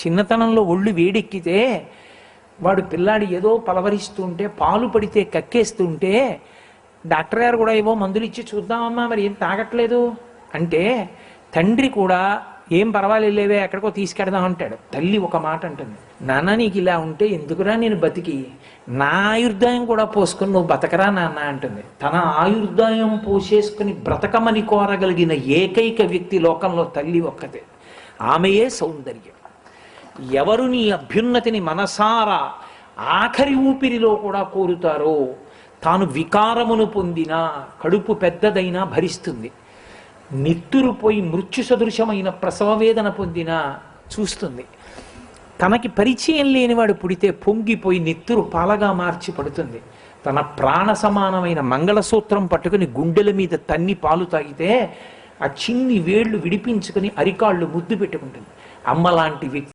చిన్నతనంలో ఒళ్ళు వేడెక్కితే వాడు పిల్లాడు ఏదో పలవరిస్తుంటే పాలు పడితే కక్కేస్తుంటే డాక్టర్ గారు కూడా ఏవో మందులు ఇచ్చి చూద్దామమ్మా మరి ఏం తాగట్లేదు అంటే తండ్రి కూడా ఏం పర్వాలేవే ఎక్కడికో తీసుకెడదాం అంటాడు. తల్లి ఒక మాట అంటుంది, నాన్న నీకు ఇలా ఉంటే ఎందుకురా నేను బతికి, నా ఆయుర్దాయం కూడా పోసుకొని నువ్వు బతకరా నాన్న అంటుంది. తన ఆయుర్దాయం పోసేసుకుని బ్రతకమని కోరగలిగిన ఏకైక వ్యక్తి లోకంలో తల్లి ఒక్కతే. ఆమెయే సౌందర్యం. ఎవరు నీ అభ్యున్నతిని మనసారా ఆఖరి ఊపిరిలో కూడా కోరుతారో తాను వికారమును పొందినా కడుపు పెద్దదైనా భరిస్తుంది. నెత్తురు పోయి మృత్యు సదృశమైన ప్రసవ వేదన పొందినా చూస్తుంది. తనకి పరిచయం లేనివాడు పుడితే పొంగిపోయి నెత్తురు పాలగా మార్చి పడుతుంది. తన ప్రాణ సమానమైన మంగళసూత్రం పట్టుకుని గుండెల మీద తన్ని పాలు తాగితే ఆ చిన్ని వేళ్లు విడిపించుకుని అరికాళ్ళు ముద్దు పెట్టుకుంటుంది. అమ్మ లాంటి వ్యక్తి